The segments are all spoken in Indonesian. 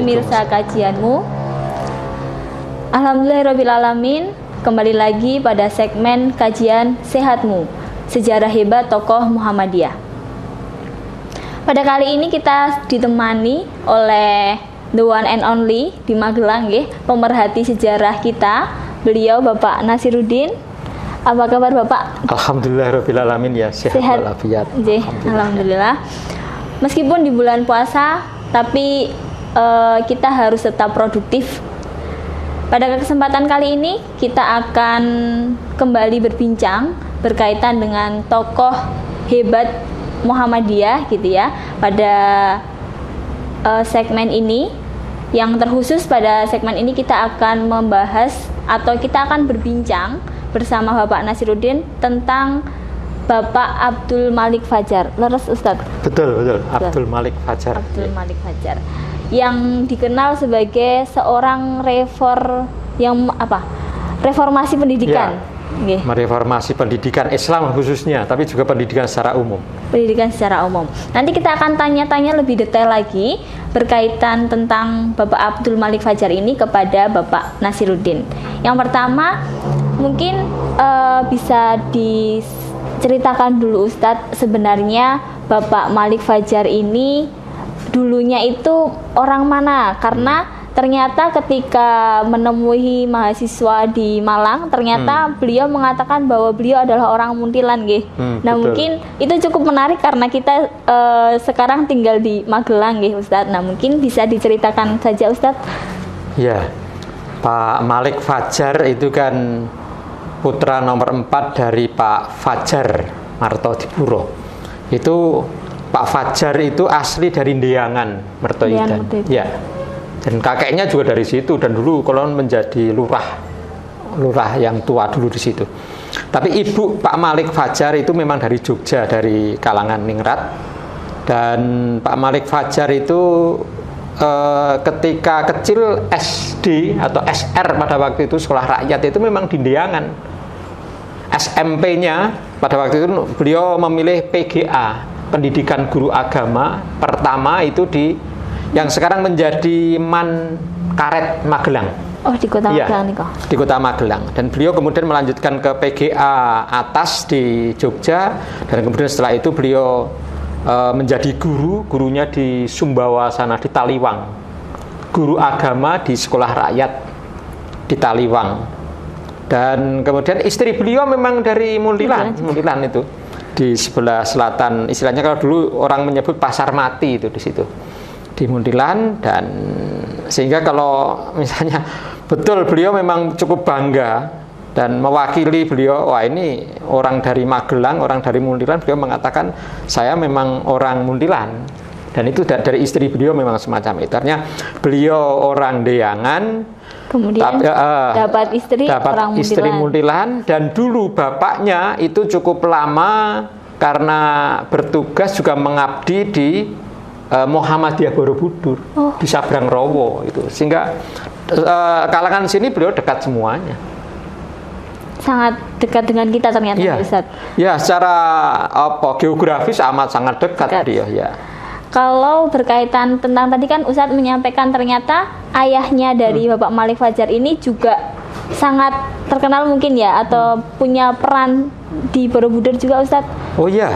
pemirsa kajianmu. Alhamdulillahirrabbilalamin. Kembali lagi pada segmen kajian sehatmu, sejarah hebat tokoh Muhammadiyah. Pada kali ini kita ditemani oleh the one and only di Magelang, pemerhati sejarah kita. Beliau Bapak Nasiruddin. Apa kabar Bapak? Alhamdulillahirrabbilalamin, ya, sehat walafiat. Alhamdulillah. Meskipun di bulan puasa, tapi kita harus tetap produktif. Pada kesempatan kali ini kita akan kembali berbincang berkaitan dengan tokoh hebat Muhammadiyah gitu ya. Pada segmen ini, yang terkhusus pada segmen ini kita akan membahas atau kita akan berbincang bersama Bapak Nasiruddin tentang Bapak Abdul Malik Fajar. Leres Ustadz? Betul. Abdul Malik Fajar. Abdul Malik Fajar. Yang dikenal sebagai seorang reformasi pendidikan. Ya, mereformasi pendidikan Islam khususnya, tapi juga pendidikan secara umum. Pendidikan secara umum. Nanti kita akan tanya-tanya lebih detail lagi berkaitan tentang Bapak Abdul Malik Fajar ini kepada Bapak Nasiruddin. Yang pertama, mungkin bisa diceritakan dulu Ustadz, sebenarnya Bapak Malik Fajar ini dulunya itu orang mana? Karena ternyata ketika menemui mahasiswa di Malang, ternyata beliau mengatakan bahwa beliau adalah orang Muntilan, Nah, betul. Mungkin itu cukup menarik karena kita sekarang tinggal di Magelang, Ustadz. Nah, mungkin bisa diceritakan saja, Ustadz. Ya, Pak Malik Fajar itu kan putra nomor 4 dari Pak Fajar Martodipuro. Itu Pak Fajar itu asli dari Ndeangan, Mertoidan. Ya. Dan kakeknya juga dari situ, dan dulu kolon menjadi lurah yang tua dulu di situ. Tapi ibu Pak Malik Fajar itu memang dari Jogja, dari kalangan ningrat. Dan Pak Malik Fajar itu ketika kecil SD atau SR pada waktu itu, sekolah rakyat itu memang di Ndeangan. SMP-nya pada waktu itu beliau memilih PGA, pendidikan guru agama pertama itu di yang sekarang menjadi Man Karet Magelang. Oh, di kota Magelang nih kok. Di kota Magelang. Dan beliau kemudian melanjutkan ke PGA atas di Jogja, dan kemudian setelah itu beliau menjadi gurunya di Sumbawa sana, di Taliwang. Guru agama di sekolah rakyat di Taliwang. Dan kemudian istri beliau memang dari Muntilan itu. Di sebelah selatan, istilahnya kalau dulu orang menyebut Pasar Mati itu di situ, di Muntilan. Dan sehingga kalau misalnya betul beliau memang cukup bangga dan mewakili beliau, wah ini orang dari Magelang, orang dari Muntilan, beliau mengatakan saya memang orang Muntilan. Dan itu dari istri beliau memang semacam itu. Artinya beliau orang Ndeangan, kemudian dapat istri Muntilan. Dan dulu bapaknya itu cukup lama karena bertugas juga mengabdi di Muhammadiyah Borobudur, di Sabrang Rowo itu. Sehingga kalangan sini beliau dekat semuanya. Sangat dekat dengan kita ternyata, Ustaz. Ya, secara geografis amat sangat dekat dia, ya. Kalau berkaitan tentang tadi kan Ustadz menyampaikan ternyata ayahnya dari Bapak Malik Fajar ini juga sangat terkenal mungkin ya, atau punya peran di Borobudur juga, Ustadz. Oh iya,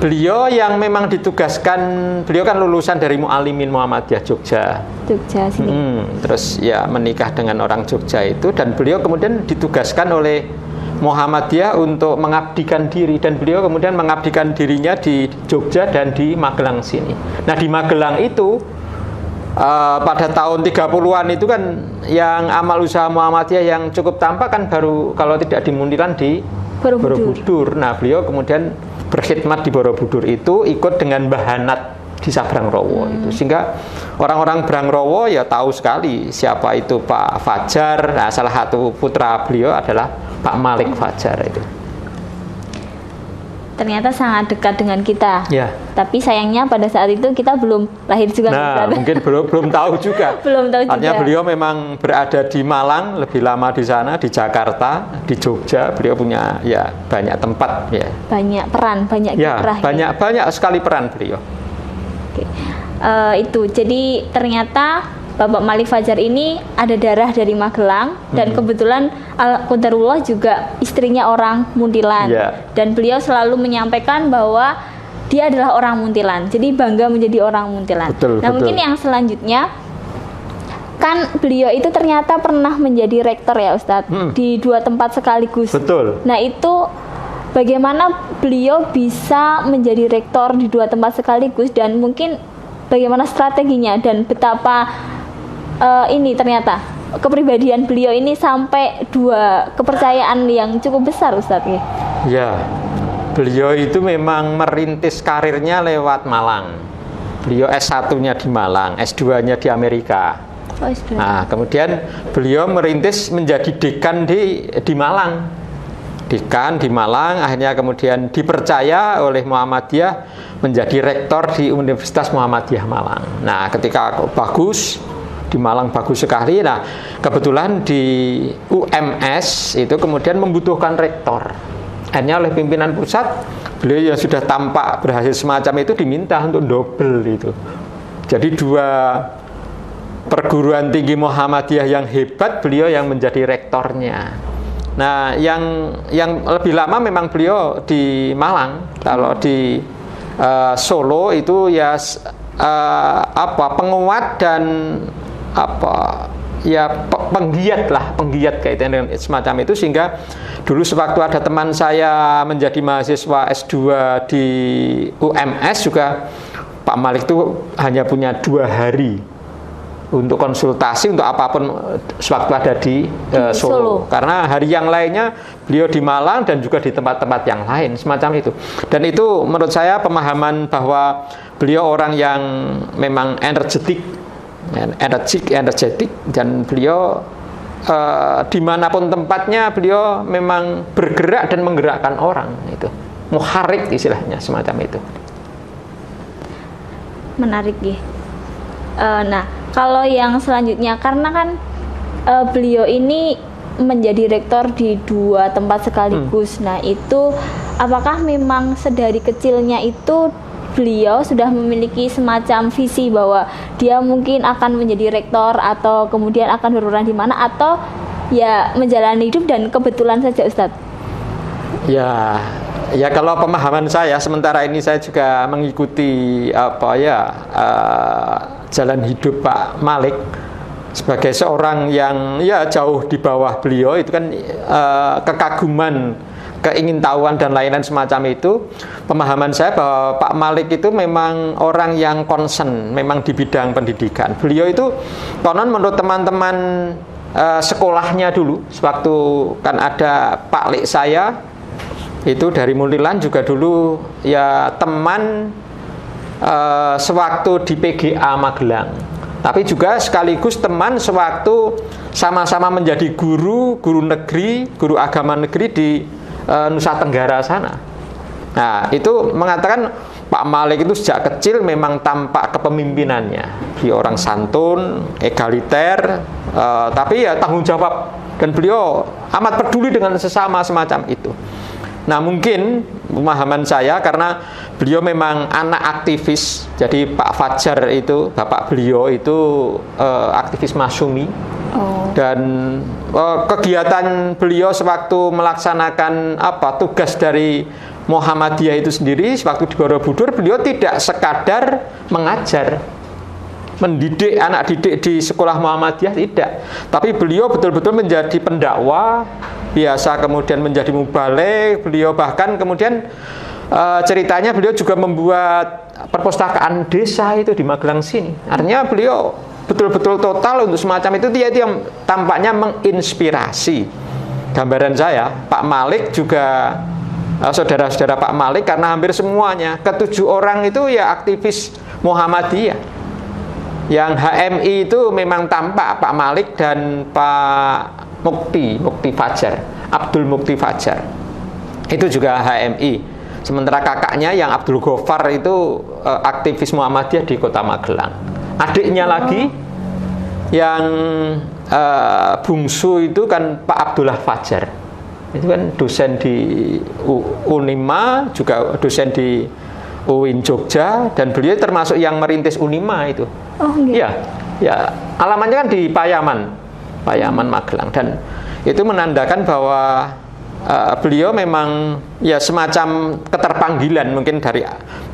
beliau yang memang ditugaskan, beliau kan lulusan dari Mu'alimin Muhammadiyah Jogja sini. Terus ya menikah dengan orang Jogja itu, dan beliau kemudian ditugaskan oleh Muhammadiyah untuk mengabdikan diri, dan beliau kemudian mengabdikan dirinya di Jogja dan di Magelang sini. Nah, di Magelang itu pada tahun 30-an itu kan yang amal usaha Muhammadiyah yang cukup tampak kan baru, kalau tidak di Muntilan, di Borobudur. Nah, beliau kemudian berkhidmat di Borobudur itu ikut dengan Mbah Hanat di Sabrang Rowo itu, sehingga orang-orang Brang Rowo ya tahu sekali siapa itu Pak Fajar. Nah, salah satu putra beliau adalah Pak Malik Fajar itu. Ternyata sangat dekat dengan kita. Ya. Tapi sayangnya pada saat itu kita belum lahir juga. Nah, mungkin belum tahu juga. Belum tahu juga. Artinya beliau memang berada di Malang, lebih lama di sana, di Jakarta, di Jogja. Beliau punya ya banyak tempat ya. Banyak peran, banyak kiprah. Ya, banyak sekali peran beliau. Oke. Itu jadi ternyata Bapak Malik Fajar ini ada darah dari Magelang dan kebetulan Al-Qadarullah juga istrinya orang Muntilan. Dan beliau selalu menyampaikan bahwa dia adalah orang Muntilan. Jadi bangga menjadi orang Muntilan. Nah, mungkin yang selanjutnya, kan beliau itu ternyata pernah menjadi rektor ya Ustadz di 2 tempat sekaligus. Nah, itu bagaimana beliau bisa menjadi rektor di 2 tempat sekaligus dan mungkin bagaimana strateginya dan betapa ini ternyata kepribadian beliau ini sampai 2 kepercayaan yang cukup besar Ustadz ya. Ya, beliau itu memang merintis karirnya lewat Malang. Beliau S1-nya di Malang, S2-nya di Amerika. Nah, kemudian beliau merintis menjadi dekan di Malang. Dekan di Malang, akhirnya kemudian dipercaya oleh Muhammadiyah menjadi rektor di Universitas Muhammadiyah Malang. Nah, ketika bagus di Malang bagus sekali. Nah, kebetulan di UMS itu kemudian membutuhkan rektor. Akhirnya oleh pimpinan pusat, beliau yang sudah tampak berhasil semacam itu diminta untuk double itu. Jadi 2 perguruan tinggi Muhammadiyah yang hebat, beliau yang menjadi rektornya. Nah, yang lebih lama memang beliau di Malang. Kalau di Solo itu ya penguat dan penggiat kaitannya dengan semacam itu, sehingga dulu sewaktu ada teman saya menjadi mahasiswa S2 di UMS juga, Pak Malik itu hanya punya 2 hari untuk konsultasi untuk apapun sewaktu ada di Solo. Karena hari yang lainnya beliau di Malang dan juga di tempat-tempat yang lain semacam itu. Dan itu menurut saya pemahaman bahwa beliau orang yang memang energetik dan beliau dimanapun tempatnya beliau memang bergerak dan menggerakkan orang, itu muharik istilahnya semacam itu. Menarik ya. Nah, kalau yang selanjutnya, karena kan beliau ini menjadi rektor di 2 tempat sekaligus. Nah, itu apakah memang sedari kecilnya itu beliau sudah memiliki semacam visi bahwa dia mungkin akan menjadi rektor atau kemudian akan berurusan di mana, atau ya menjalani hidup dan kebetulan saja Ustadz? Ya kalau pemahaman saya, sementara ini saya juga mengikuti jalan hidup Pak Malik sebagai seorang yang ya jauh di bawah beliau, itu kan kekaguman, keingintahuan dan lain-lain semacam itu. Pemahaman saya bahwa Pak Malik itu memang orang yang concern memang di bidang pendidikan. Beliau itu konon menurut teman-teman sekolahnya dulu, sewaktu kan ada Pak Lek saya itu dari Muntilan juga dulu ya teman sewaktu di PGA Magelang, tapi juga sekaligus teman sewaktu sama-sama menjadi guru negeri, guru agama negeri di Nusa Tenggara sana. Nah, itu mengatakan Pak Malik itu sejak kecil memang tampak kepemimpinannya. Dia orang santun, egaliter, tapi ya tanggung jawab, dan beliau amat peduli dengan sesama semacam itu. Nah, mungkin pemahaman saya karena beliau memang anak aktivis. Jadi Pak Fajar itu, bapak beliau itu aktivis Masyumi. Dan kegiatan beliau sewaktu melaksanakan tugas dari Muhammadiyah itu sendiri, sewaktu di Borobudur, beliau tidak sekadar mengajar, mendidik anak didik di sekolah Muhammadiyah, tidak, tapi beliau betul-betul menjadi pendakwah, biasa kemudian menjadi mubaligh. Beliau bahkan kemudian ceritanya beliau juga membuat perpustakaan desa itu di Magelang sini. Artinya beliau betul-betul total untuk semacam itu. Dia itu yang tampaknya menginspirasi. Gambaran saya, Pak Malik juga saudara-saudara Pak Malik, karena hampir semuanya ke-7 orang itu ya aktivis Muhammadiyah. Yang HMI itu memang tampak Pak Malik dan Pak Mukti Fajar, Abdul Mukti Fajar. Itu juga HMI. Sementara kakaknya yang Abdul Ghaffar itu aktivis Muhammadiyah di Kota Magelang. Adiknya lagi yang bungsu itu kan Pak Abdullah Fajar. Itu kan dosen di Unima, juga dosen di UIN Jogja, dan beliau termasuk yang merintis Unima itu. Oh, gitu. Ya, Ya, alamatnya kan di Payaman Magelang, dan itu menandakan bahwa beliau memang ya semacam keterpanggilan, mungkin dari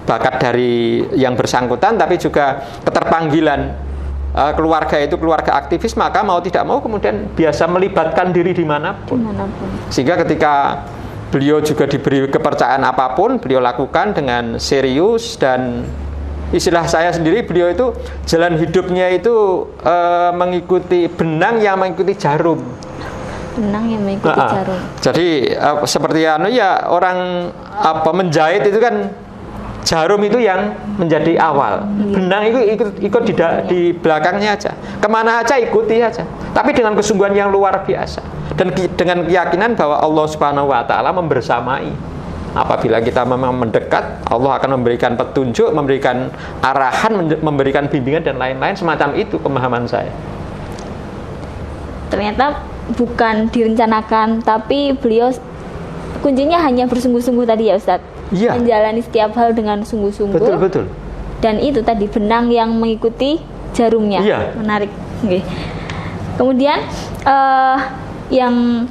bakat dari yang bersangkutan, tapi juga keterpanggilan keluarga itu keluarga aktivis, maka mau tidak mau kemudian biasa melibatkan diri dimanapun. Sehingga ketika beliau juga diberi kepercayaan apapun, beliau lakukan dengan serius, dan istilah saya sendiri, beliau itu jalan hidupnya itu mengikuti benang yang mengikuti jarum. Benang yang mengikuti jarum. Jadi seperti ya orang menjahit itu kan jarum itu yang menjadi awal. Benang itu ikut di belakangnya aja. Kemana aja ikuti aja. Tapi dengan kesungguhan yang luar biasa. Dan dengan keyakinan bahwa Allah Subhanahu wa Ta'ala membersamai. Apabila kita memang mendekat, Allah akan memberikan petunjuk, memberikan arahan, memberikan bimbingan dan lain-lain. Semacam itu pemahaman saya. Ternyata bukan direncanakan, tapi beliau kuncinya hanya bersungguh-sungguh tadi ya Ustadz. Iya. Menjalani setiap hal dengan sungguh-sungguh. Betul. Dan itu tadi benang yang mengikuti jarumnya. Iya. Menarik. Okay. Kemudian yang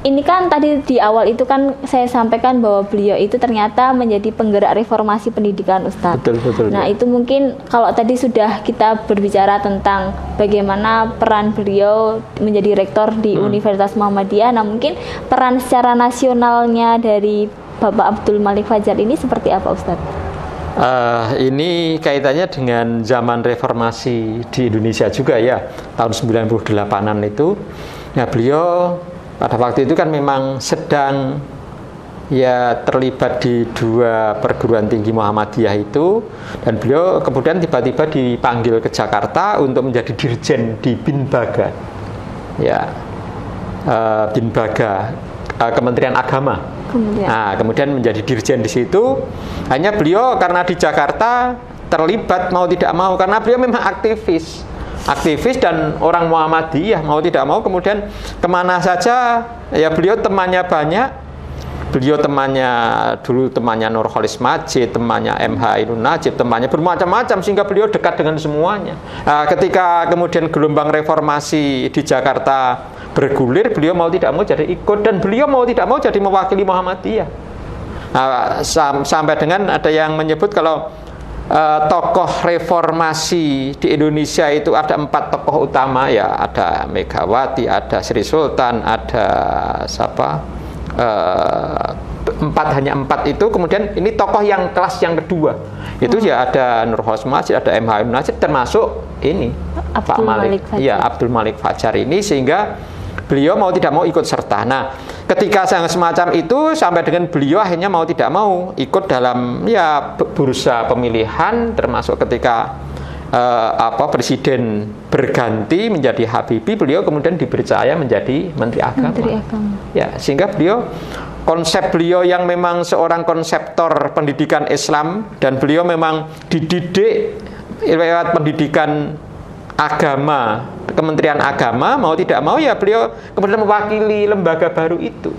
ini kan tadi di awal itu kan saya sampaikan bahwa beliau itu ternyata menjadi penggerak reformasi pendidikan Ustadz. Betul. Nah itu mungkin kalau tadi sudah kita berbicara tentang bagaimana peran beliau menjadi rektor di Universitas Muhammadiyah. Nah mungkin peran secara nasionalnya dari Bapak Abdul Malik Fajar ini seperti apa Ustadz? Ini kaitannya dengan zaman reformasi di Indonesia juga ya, tahun 98-an itu. Nah beliau pada waktu itu kan memang sedang ya terlibat di 2 perguruan tinggi Muhammadiyah itu, dan beliau kemudian tiba-tiba dipanggil ke Jakarta untuk menjadi dirjen di Binbaga, ya Binbaga Kementerian Agama. Nah, kemudian menjadi dirjen di situ. Hanya beliau karena di Jakarta terlibat mau tidak mau, karena beliau memang aktivis dan orang Muhammadiyah, mau tidak mau kemudian kemana saja ya beliau temannya banyak. Beliau dulu temannya Nurholis Majid, temannya MH Ainun Najib, temannya bermacam-macam, sehingga beliau dekat dengan semuanya. Nah, ketika kemudian gelombang reformasi di Jakarta bergulir, beliau mau tidak mau jadi ikut, dan beliau mau tidak mau jadi mewakili Muhammadiyah. Nah, sampai dengan ada yang menyebut kalau tokoh reformasi di Indonesia itu ada 4 tokoh utama ya, ada Megawati, ada Sri Sultan, ada siapa? Hanya empat itu. Kemudian ini tokoh yang kelas yang kedua itu ya ada Nurholis Majid, ada MH Ainun Najib, termasuk ini Pak Malik, ya Abdul Malik Fajar ini, sehingga beliau mau tidak mau ikut serta. Nah, ketika semacam itu sampai dengan beliau akhirnya mau tidak mau ikut dalam ya bursa pemilihan, termasuk ketika presiden berganti menjadi Habibie, beliau kemudian dipercaya menjadi Menteri Agama. Ya, sehingga konsep beliau yang memang seorang konseptor pendidikan Islam, dan beliau memang dididik lewat pendidikan agama, Kementerian Agama, mau tidak mau ya beliau kemudian mewakili lembaga baru itu.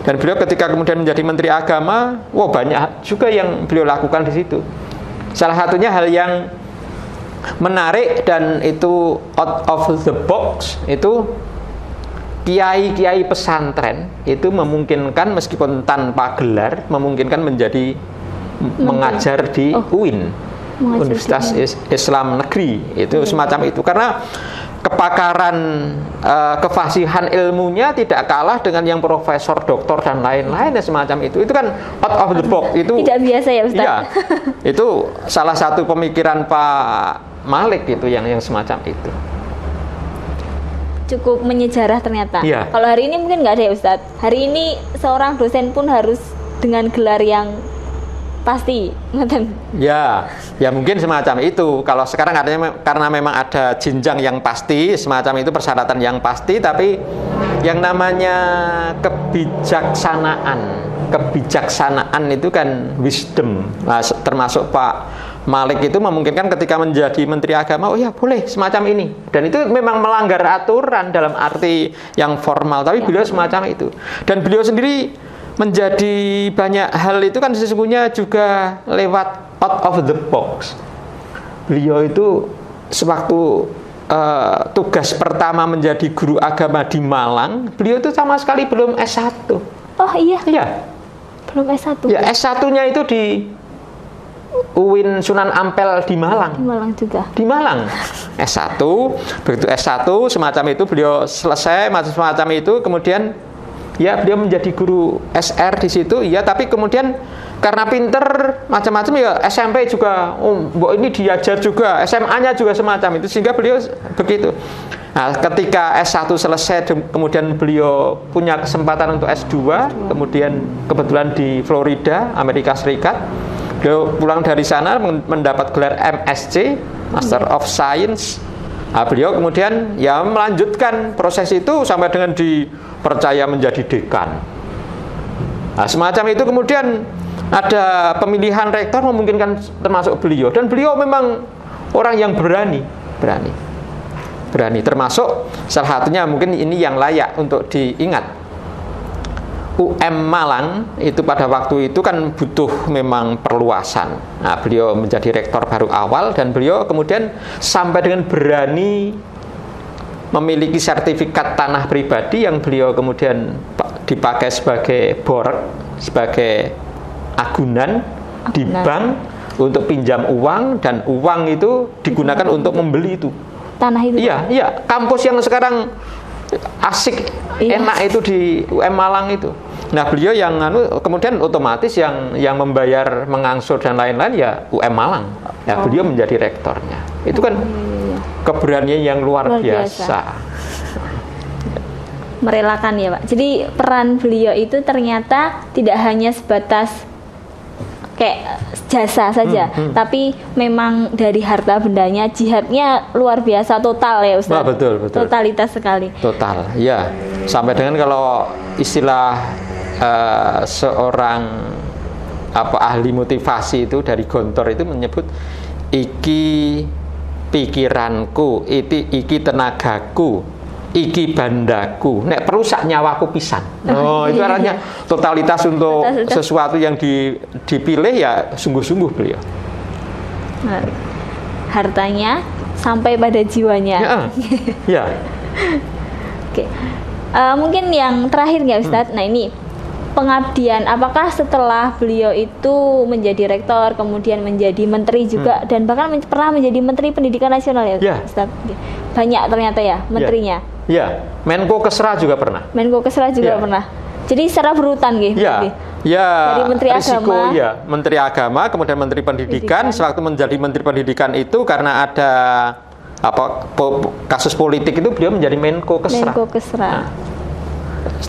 Dan beliau ketika kemudian menjadi Menteri Agama, banyak juga yang beliau lakukan di situ. Salah satunya hal yang menarik dan itu out of the box, itu kiai-kiai pesantren itu memungkinkan meskipun tanpa gelar, memungkinkan menjadi mengajar di UIN, Universitas Islam Negeri, itu semacam itu, karena kepakaran kefasihan ilmunya tidak kalah dengan yang profesor, doktor dan lain-lain semacam itu kan out of the box, itu tidak biasa ya Ustaz. Iya, itu salah satu pemikiran Pak Malik itu yang semacam itu. Cukup menyejarah ternyata. Iya. Kalau hari ini mungkin nggak ada ya Ustaz. Hari ini seorang dosen pun harus dengan gelar yang pasti. Ya mungkin semacam itu. Kalau sekarang karena memang ada jenjang yang pasti, semacam itu persyaratan yang pasti, tapi yang namanya kebijaksanaan itu kan wisdom. Nah, termasuk Pak Malik itu memungkinkan ketika menjadi Menteri Agama, boleh semacam ini. Dan itu memang melanggar aturan dalam arti yang formal, tapi beliau semacam itu. Dan beliau sendiri menjadi banyak hal itu kan sesungguhnya juga lewat out of the box. Beliau itu sewaktu tugas pertama menjadi guru agama di Malang, beliau itu sama sekali belum S1. Oh iya, Iya. belum S1. Ya, S1-nya itu di UIN Sunan Ampel di Malang. Di Malang juga. Di Malang. S1, begitu S1 semacam itu beliau selesai semacam itu, kemudian ya beliau menjadi guru SR di situ, ya, tapi kemudian karena pinter macam-macam ya SMP juga, ini diajar juga, SMA-nya juga semacam itu, sehingga beliau begitu. Nah, ketika S1 selesai, kemudian beliau punya kesempatan untuk S2, kemudian kebetulan di Florida, Amerika Serikat. Beliau pulang dari sana mendapat gelar MSc, Master of Science. Nah, beliau kemudian ya melanjutkan proses itu sampai dengan dipercaya menjadi dekan. Nah, semacam itu kemudian ada pemilihan rektor memungkinkan termasuk beliau, dan beliau memang orang yang berani, termasuk salah satunya mungkin ini yang layak untuk diingat. UM Malang itu pada waktu itu kan butuh memang perluasan. Nah, beliau menjadi rektor baru awal, dan beliau kemudian sampai dengan berani memiliki sertifikat tanah pribadi yang beliau kemudian dipakai sebagai borek, sebagai agunan di bank untuk pinjam uang, dan uang itu digunakan untuk membeli itu tanah itu. Iya, kampus yang sekarang asik, enak itu di UM Malang itu. Nah, beliau yang kemudian otomatis yang membayar, mengangsur dan lain-lain ya UM Malang. Ya, beliau menjadi rektornya. Itu kan keberanian yang luar biasa. Merelakan ya, Pak. Jadi peran beliau itu ternyata tidak hanya sebatas kayak jasa saja, tapi memang dari harta bendanya, jihadnya luar biasa, total ya Ustaz. Betul. Totalitas sekali. Total, ya. Sampai dengan kalau istilah seorang ahli motivasi itu dari Gontor itu menyebut, iki pikiranku, iki tenagaku, iki bandaku, nek perlu sak nyawaku pisan. Itu artinya totalitas untuk sesuatu yang dipilih ya sungguh-sungguh beliau. Hartanya sampai pada jiwanya. Ya. Oke. Mungkin yang terakhir nggak Ustadz? Nah, ini pengabdian, apakah setelah beliau itu menjadi rektor, kemudian menjadi menteri juga, dan bahkan pernah menjadi Menteri Pendidikan Nasional ya, Ustaz? Banyak ternyata ya menterinya. Ya, Menko Kesra juga pernah. Menko Kesra juga pernah. Jadi secara berurutan gitu. Ya, dari Menteri Agama. Ya, Menteri Agama, kemudian Menteri Pendidikan. Sewaktu menjadi Menteri Pendidikan itu karena ada kasus politik itu beliau menjadi Menko Kesra. Menko Kesra. Nah,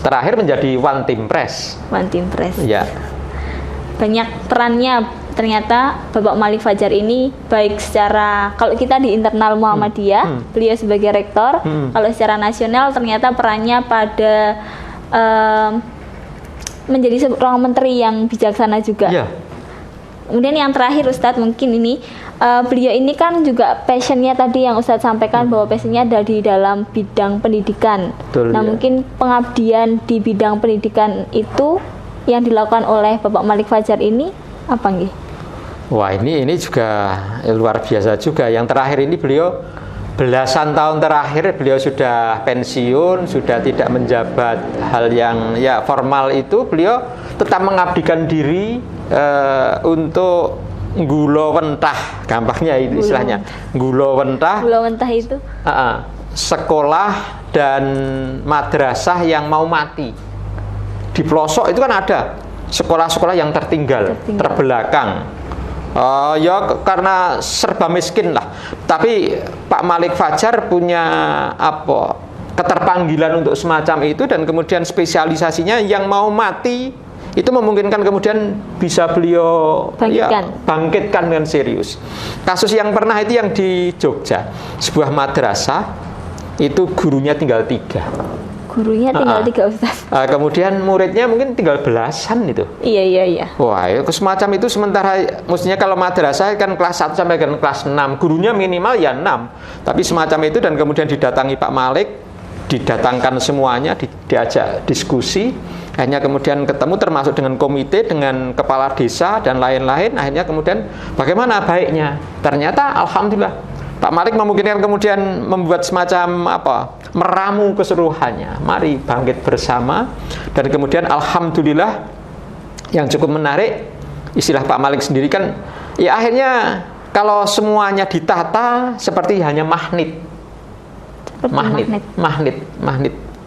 terakhir menjadi One Team Press. Ya. Banyak perannya ternyata Bapak Malik Fajar ini, baik secara kalau kita di internal Muhammadiyah, beliau sebagai rektor, kalau secara nasional ternyata perannya pada menjadi seorang menteri yang bijaksana juga. Ya. Kemudian yang terakhir Ustadz, mungkin ini beliau ini kan juga passionnya tadi yang Ustadz sampaikan bahwa passionnya ada di dalam bidang pendidikan. Betul, mungkin pengabdian di bidang pendidikan itu yang dilakukan oleh Bapak Malik Fajar ini apa nggih? Wah, ini juga luar biasa juga. Yang terakhir ini beliau belasan tahun terakhir beliau sudah pensiun, sudah tidak menjabat hal yang formal itu, beliau tetap mengabdikan diri untuk nggulo wentah, gampangnya itu istilahnya. Nggulo wentah itu sekolah dan madrasah yang mau mati. Di pelosok itu kan ada sekolah-sekolah yang tertinggal, terbelakang. Karena serba miskin lah. Tapi Pak Malik Fajar punya keterpanggilan untuk semacam itu, dan kemudian spesialisasinya yang mau mati itu memungkinkan kemudian bisa beliau bangkitkan dengan serius. Kasus yang pernah itu yang di Jogja, sebuah madrasah itu gurunya tinggal 3. Gurunya tinggal 3 Ustaz. Kemudian muridnya mungkin tinggal belasan itu. Iya. Wah, semacam itu. Sementara mestinya kalau madrasah kan kelas 1 sampai dengan kelas 6, gurunya minimal 6. Tapi semacam itu, dan kemudian didatangi Pak Malik, didatangkan semuanya, diajak diskusi. Akhirnya kemudian ketemu termasuk dengan komite, dengan kepala desa dan lain-lain. Akhirnya kemudian bagaimana baiknya? Ternyata alhamdulillah Pak Malik memungkinkan kemudian membuat semacam meramu keseluruhannya. Mari bangkit bersama. Dan kemudian alhamdulillah yang cukup menarik, istilah Pak Malik sendiri kan, ya akhirnya kalau semuanya ditata seperti hanya magnet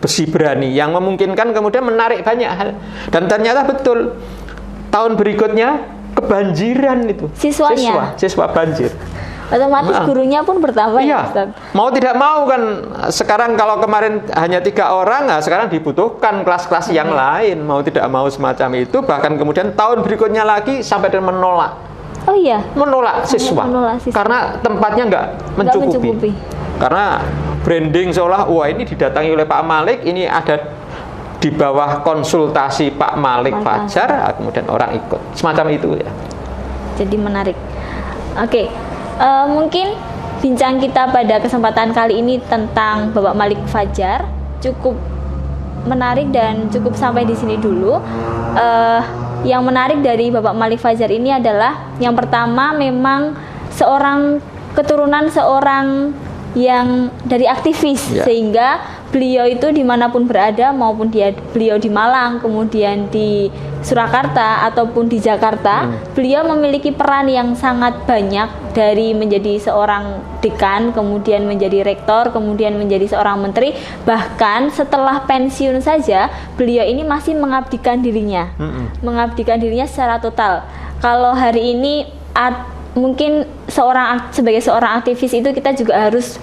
besi berani yang memungkinkan kemudian menarik banyak hal. Dan ternyata betul, tahun berikutnya kebanjiran itu siswa banjir. Otomatis gurunya pun bertambah. Iya. Ya, mau tidak mau kan, sekarang kalau kemarin hanya 3 orang, nah sekarang dibutuhkan kelas-kelas yang lain. Mau tidak mau semacam itu. Bahkan kemudian tahun berikutnya lagi sampai dengan menolak. Oh iya. Menolak siswa. Karena tempatnya nggak mencukupi. Karena branding seolah wah ini didatangi oleh Pak Malik, ini ada di bawah konsultasi Pak Malik Fajar, kemudian orang ikut. Semacam itu ya. Jadi menarik. Oke. Mungkin bincang kita pada kesempatan kali ini tentang Bapak Malik Fajar cukup menarik dan cukup sampai di sini dulu. Yang menarik dari Bapak Malik Fajar ini adalah yang pertama memang keturunan seorang yang dari aktivis, sehingga beliau itu dimanapun berada, maupun beliau di Malang, kemudian di Surakarta ataupun di Jakarta, beliau memiliki peran yang sangat banyak, dari menjadi seorang dekan, kemudian menjadi rektor, kemudian menjadi seorang menteri. Bahkan setelah pensiun saja beliau ini masih mengabdikan dirinya, secara total. Kalau hari ini mungkin sebagai seorang aktivis itu kita juga harus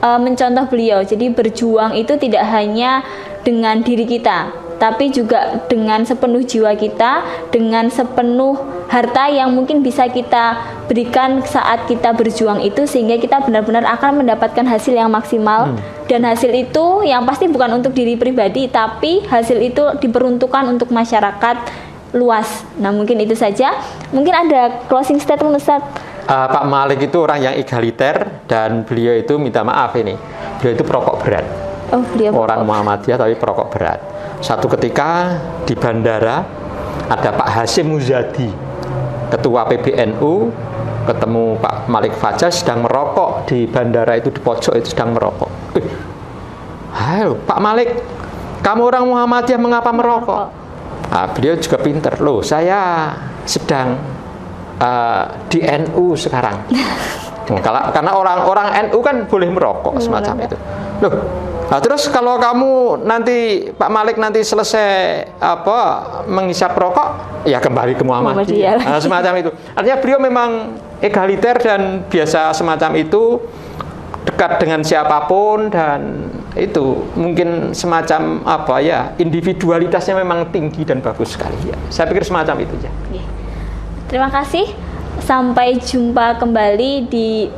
mencontoh beliau. Jadi berjuang itu tidak hanya dengan diri kita, tapi juga dengan sepenuh jiwa kita, dengan sepenuh harta yang mungkin bisa kita berikan saat kita berjuang itu, sehingga kita benar-benar akan mendapatkan hasil yang maksimal. Dan hasil itu yang pasti bukan untuk diri pribadi, tapi hasil itu diperuntukkan untuk masyarakat luas. Nah, mungkin itu saja. Mungkin ada closing statement, Ustaz. Pak Malik itu orang yang egaliter, dan beliau itu minta maaf ini, beliau itu perokok berat. Orang Muhammadiyah tapi perokok berat. Satu ketika di bandara ada Pak Hasyim Muzadi, ketua PBNU, ketemu Pak Malik Fajar sedang merokok di bandara itu, di pojok itu sedang merokok. Ayo Pak Malik, kamu orang Muhammadiyah mengapa merokok? Nah, beliau juga pinter. Loh, saya sedang di NU sekarang. Karena orang-orang NU kan boleh merokok semacam itu. Loh, nah terus kalau kamu nanti Pak Malik nanti selesai menghisap rokok, ya kembali ke Muhammadiyah. Nah, semacam itu. Artinya beliau memang egaliter dan biasa semacam itu, dekat dengan siapapun, dan itu mungkin semacam individualitasnya memang tinggi dan bagus sekali ya. Saya pikir semacam itu ya. Terima kasih. Sampai jumpa kembali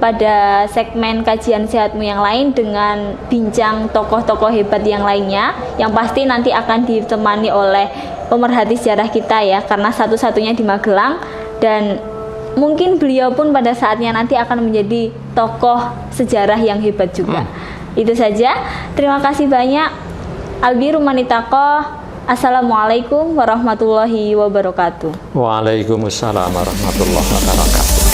pada segmen kajian sehatmu yang lain dengan bincang tokoh-tokoh hebat yang lainnya, yang pasti nanti akan ditemani oleh pemerhati sejarah kita ya, karena satu-satunya di Magelang, dan mungkin beliau pun pada saatnya nanti akan menjadi tokoh sejarah yang hebat juga. Itu saja. Terima kasih banyak. Albiru manitaqo. Assalamualaikum warahmatullahi wabarakatuh. Waalaikumsalam warahmatullahi wabarakatuh.